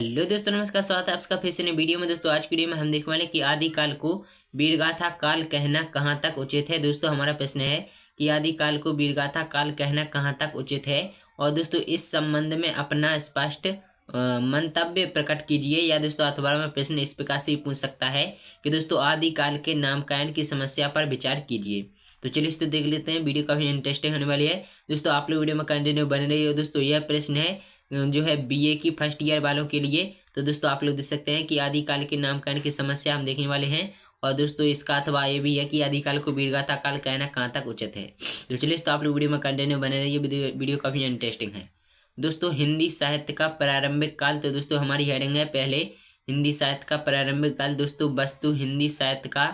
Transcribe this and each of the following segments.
Hello दोस्तों, नमस्कार। स्वागत है आपका फिर से नई वीडियो में। दोस्तों आज की वीडियो में हम देखने वाले कि आदिकाल को वीरगाथा काल कहना कहाँ तक उचित है। दोस्तों हमारा प्रश्न है कि आदिकाल को वीरगाथा काल कहना कहाँ तक उचित है। और दोस्तों इस संबंध में अपना स्पष्ट मंतव्य प्रकट कीजिए। या दोस्तों अखबार में प्रश्न इस प्रकार से पूछ सकता है कि दोस्तों आदिकाल के नामकरण की समस्या पर विचार कीजिए। तो चलिए इस तो देख लेते हैं। वीडियो काफी इंटरेस्टिंग होने वाली है। दोस्तों आप लोग वीडियो में कंटिन्यू बने रहिए। और दोस्तों यह प्रश्न है जो है बीए की फर्स्ट ईयर वालों के लिए। तो दोस्तों आप लोग देख सकते हैं कि आदिकाल के नामकरण की समस्या हम देखने वाले हैं। और दोस्तों इसका अथवा ये भी है कि आदिकाल को वीरगाथा काल कहना कहाँ तक उचित है। तो चलिए तो आप लोग वीडियो में कंटिन्यू बने रहिए। वीडियो काफी इंटरेस्टिंग है। दोस्तों हिंदी साहित्य का प्रारंभिक काल। तो दोस्तों हमारी हेडिंग है पहले हिंदी साहित्य का प्रारंभिक काल। दोस्तों वस्तु हिंदी साहित्य का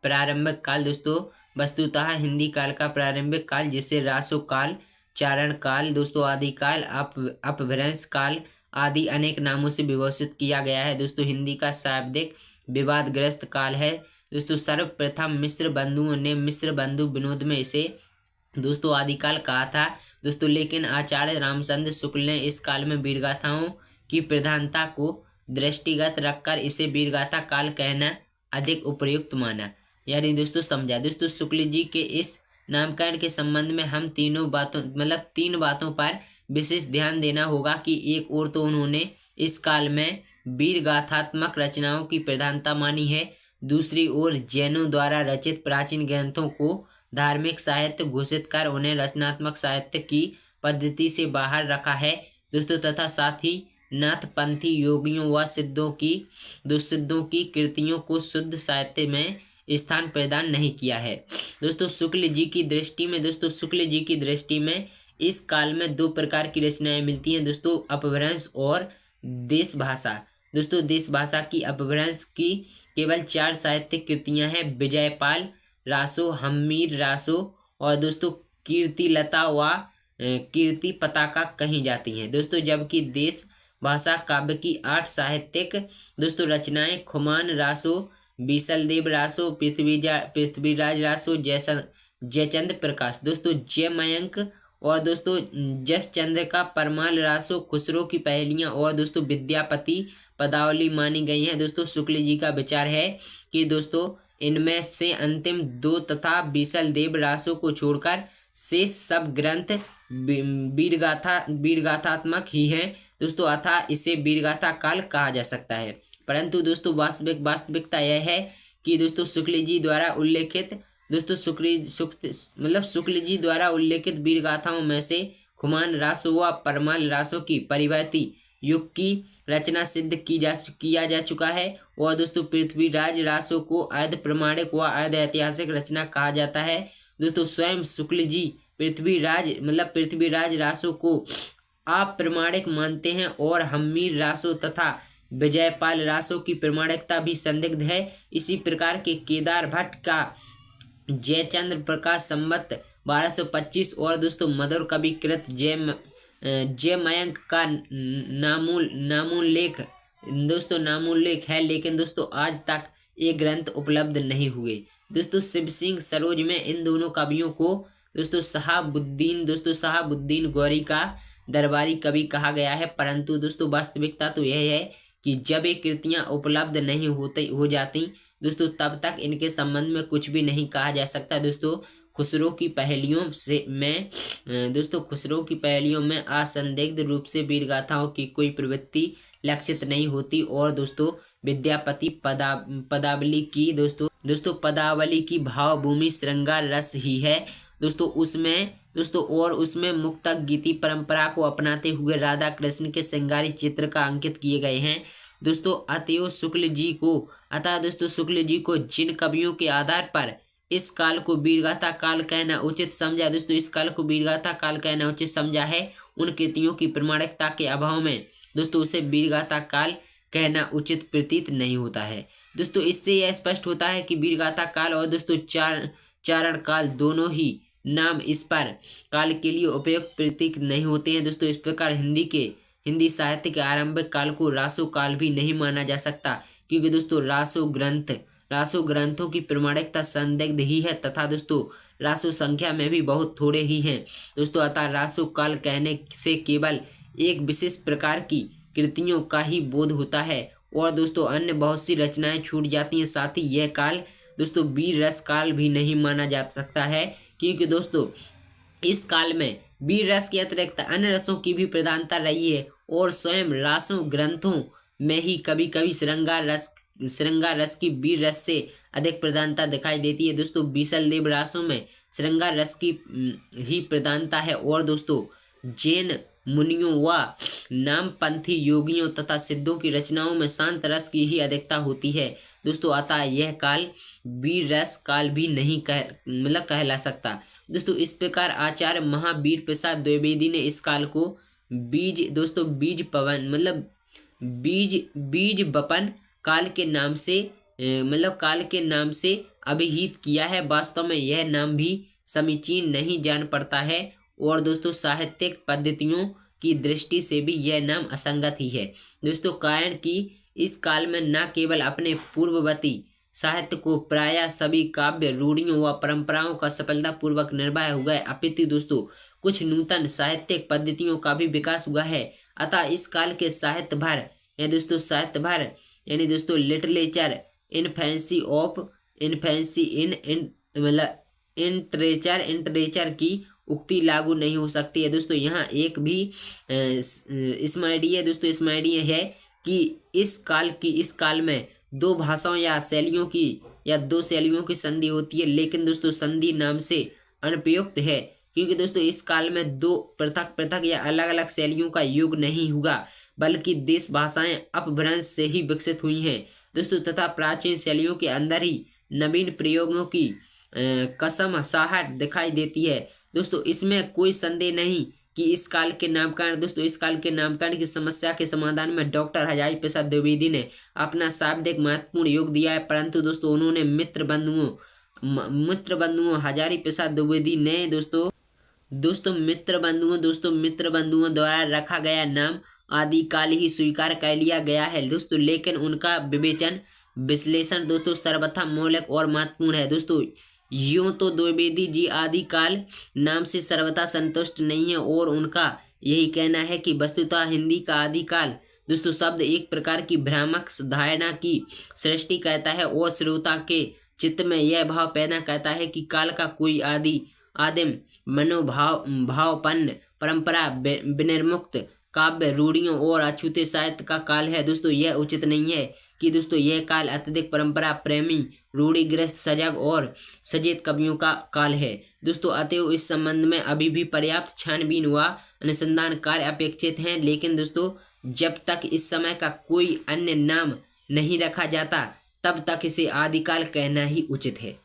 प्रारंभिक काल। दोस्तों वस्तुतः हिंदी काल का प्रारंभिक काल जिसे रासो काल, चारण काल, दोस्तों आदिकाल, अपभ्रंश काल आदि अनेक नामों से विभूषित किया गया है। दोस्तों हिंदी का शाब्दिक विवादग्रस्त काल है। दोस्तों सर्वप्रथम मिश्र बंधुओं ने मिश्र बंधु विनोद में इसे दोस्तों आदिकाल कहा था। दोस्तों लेकिन आचार्य रामचंद्र शुक्ल ने इस काल में वीरगाथाओं की प्रधानता को दृष्टिगत रखकर इसे वीरगाथा काल कहना अधिक उपयुक्त माना। यानी दोस्तों समझा। दोस्तों शुक्ल जी के इस नामकरण के संबंध में हम तीन बातों पर विशेष ध्यान देना होगा कि एक ओर तो उन्होंने इस काल में वीर गाथात्मक रचनाओं की प्रधानता मानी है, दूसरी ओर जैनों द्वारा रचित प्राचीन ग्रंथों को धार्मिक साहित्य घोषित कर उन्हें रचनात्मक साहित्य की पद्धति से बाहर रखा है। दोस्तों तथा साथ ही नाथपंथी योगियों व सिद्धों की कृतियों को शुद्ध साहित्य में स्थान प्रदान नहीं किया है। दोस्तों शुक्ल जी की दृष्टि में इस काल में दो प्रकार की रचनाएं मिलती हैं। दोस्तों अपभ्रंश और देश भाषा। दोस्तों देश भाषा की अपभ्रंश की केवल 4 साहित्यिक कृतियां हैं। विजयपाल रासो, हम्मीर रासो और दोस्तों कीर्तिलता व कीर्ति पताका कही जाती हैं। दोस्तों जबकि देश भाषा काव्य की 8 साहित्यिक दोस्तों रचनाएं खुमान रासो, बीसलदेव रासो, पृथ्वीराज रासो, जयचंद्र प्रकाश, दोस्तों जयमयंक और दोस्तों जसचंद्र का परमाल रासो, खुसरो की पहेलियां और दोस्तों विद्यापति पदावली मानी गई हैं। दोस्तों शुक्ल जी का विचार है कि दोस्तों इनमें से अंतिम 2 तथा बीसलदेव रासो को छोड़कर शेष सब ग्रंथ वीरगाथात्मक ही हैं। दोस्तों अतः इसे वीरगाथा काल कहा जा सकता है। परंतु दोस्तों वास्तविकता यह है कि दोस्तों शुक्ल जी द्वारा उल्लेखित वीर गाथाओं में से खुमान रासो व परमाल रासो की परिवर्ती युग की रचना सिद्ध किया जा चुका है। और दोस्तों पृथ्वीराज रासो को अर्ध प्रमाणिक व अर्ध ऐतिहासिक रचना कहा जाता है। दोस्तों स्वयं शुक्ल जी पृथ्वीराज रासो को अप्रमाणिक मानते हैं और हम्मीर रासो तथा विजयपाल रासो की प्रमाणिकता भी संदिग्ध है। इसी प्रकार के केदार भट्ट का जयचंद्र प्रकाश संवत 1225 और दोस्तों मधुर कवि कृत जयमयंक का नामोल्लेख है, लेकिन दोस्तों आज तक ये ग्रंथ उपलब्ध नहीं हुए। दोस्तों शिव सिंह सरोज में इन दोनों कवियों को दोस्तों शहाबुद्दीन गौरी का दरबारी कवि कहा गया है। परंतु दोस्तों वास्तविकता तो यह है कि जब ये कृतियां उपलब्ध नहीं हो जाती दोस्तों तब तक इनके संबंध में कुछ भी नहीं कहा जा सकता। दोस्तों खुसरो की पहेलियों में असंदिग्ध रूप से वीरगाथाओं की कोई प्रवृत्ति लक्षित नहीं होती। और दोस्तों विद्यापति पदावली की भावभूमि श्रृंगार रस ही है। दोस्तों उसमें मुक्तक गीति परंपरा को अपनाते हुए राधा कृष्ण के श्रृंगारी चित्र का अंकित किए गए हैं। दोस्तों अतः शुक्ल जी को जिन कवियों के आधार पर इस काल को वीरगाथा काल कहना उचित समझा है, उन कृतियों की प्रमाणिकता के अभाव में दोस्तों उसे वीरगाथा काल कहना उचित प्रतीत नहीं होता है। दोस्तों इससे यह स्पष्ट होता है कि वीरगाथा काल और दोस्तों चारण काल दोनों ही नाम इस पर काल के लिए उपयुक्त प्रतीत नहीं होते हैं। दोस्तों इस प्रकार हिंदी साहित्य के आरंभिक काल को रासो काल भी नहीं माना जा सकता, क्योंकि दोस्तों रासो ग्रंथों की प्रमाणिकता संदिग्ध ही है तथा दोस्तों रासो संख्या में भी बहुत थोड़े ही हैं। दोस्तों अतः रासो काल कहने से केवल एक विशेष प्रकार की कृतियों का ही बोध होता है और दोस्तों अन्य बहुत सी रचनाएं छूट जाती हैं। साथ ही यह काल दोस्तों वीर रस काल भी नहीं माना जा सकता है, क्योंकि दोस्तों इस काल में वीर रस के अतिरिक्त अन्य रसों की भी प्रधानता रही है और स्वयं रासों ग्रंथों में ही कभी कभी श्रृंगार रस की वीर रस से अधिक प्रधानता दिखाई देती है। दोस्तों बीसल देव रासों में श्रृंगार रस की ही प्रधानता है और दोस्तों जैन मुनियों व नामपंथी योगियों तथा सिद्धों की रचनाओं में शांत रस की ही अधिकता होती है। दोस्तों अतः यह काल वीर रस काल भी नहीं कहला सकता। दोस्तों इस प्रकार आचार्य महावीर प्रसाद द्विवेदी ने इस काल को बीज बपन काल के नाम से अभिहित किया है। वास्तव में यह नाम भी समीचीन नहीं जान पड़ता है और दोस्तों साहित्यिक पद्धतियों की दृष्टि से भी यह नाम असंगत ही है। दोस्तों कारण कि इस काल में न केवल अपने पूर्ववर्ती साहित्य को प्रायः सभी काव्य रूढ़ियों व परंपराओं का सफलतापूर्वक निर्वाह हुआ है, अपितु दोस्तों कुछ नूतन साहित्यिक पद्धतियों का भी विकास हुआ है। अतः इस काल के साहित्य भर यानी दोस्तों लिटरेचर इनफेंसी इंटरेचर की उक्ति लागू नहीं हो सकती है। दोस्तों यहाँ एक भी स्मरणीय है कि इस काल में दो भाषाओं या दो शैलियों की संधि होती है, लेकिन दोस्तों संधि नाम से अनुपयुक्त है, क्योंकि दोस्तों इस काल में दो पृथक या अलग अलग शैलियों का युग नहीं हुआ, बल्कि देश भाषाएं अपभ्रंश से ही विकसित हुई हैं। दोस्तों तथा प्राचीन शैलियों के अंदर ही नवीन प्रयोगों की कसमसाहट दिखाई देती है। दोस्तों इसमें कोई संदेह नहीं कि इस काल के नामकरण की समस्या के समाधान में डॉक्टर हजारी प्रसाद द्विवेदी ने अपना शाब्दिक महत्वपूर्ण योग दिया है, परंतु दोस्तों उन्होंने मित्र बंधुओं हजारी प्रसाद द्विवेदी ने मित्र बंधुओं द्वारा रखा गया नाम आदिकाल ही स्वीकार कर लिया गया है। दोस्तों लेकिन उनका विश्लेषण दोस्तों सर्वथा मौलिक और महत्वपूर्ण है। दोस्तों यूं तो द्विवेदी जी आदिकाल नाम से सर्वथा संतुष्ट नहीं है और उनका यही कहना है कि वस्तुतः हिंदी का आदिकाल दोस्तों शब्द एक प्रकार की भ्रामक धारणा की सृष्टि करता है और श्रोता के चित्त में यह भाव पैदा करता है कि काल का कोई आदिम मनोभावपन्न परंपरा विनिर्मुक्त काव्य रूढ़ियों और अछूते साहित्य का काल है। दोस्तों यह उचित नहीं है कि दोस्तों यह काल अत्यधिक परंपरा प्रेमी रूढ़िग्रस्त सजग और सचेत कवियों का काल है। दोस्तों अतएव इस संबंध में अभी भी पर्याप्त छानबीन व अनुसंधान कार्य अपेक्षित हैं, लेकिन दोस्तों जब तक इस समय का कोई अन्य नाम नहीं रखा जाता तब तक इसे आदिकाल कहना ही उचित है।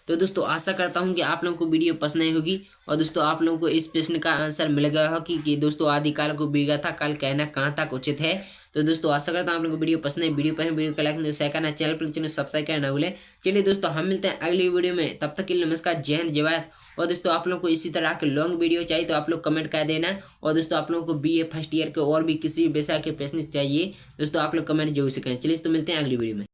तो दोस्तों आशा करता हूं कि आप लोगों को वीडियो पसंद आई होगी और दोस्तों आप लोगों को इस प्रश्न का आंसर मिल गया हो कि दोस्तों आदिकाल को वीरगाथा काल कहना कहाँ तक उचित है। तो दोस्तों आशा करता हूं आप लोगों को वीडियो पसंद है। वीडियो को लाइक शेयर करना, चैनल पर सब्सक्राइब करना ना भूलें। चलिए दोस्तों हम मिलते हैं अगली वीडियो में, तब तक के लिए नमस्कार, जय हिंद जय भारत। और दोस्तों आप लोगों को इसी तरह के लॉन्ग वीडियो चाहिए तो आप लोग कमेंट कर देना। और दोस्तों आप लोगों को BA फर्स्ट ईयर के और भी किसी भी विषय के प्रश्न चाहिए दोस्तों आप लोग कमेंट जरूर से करें। चलिए तो मिलते हैं अगली वीडियो में।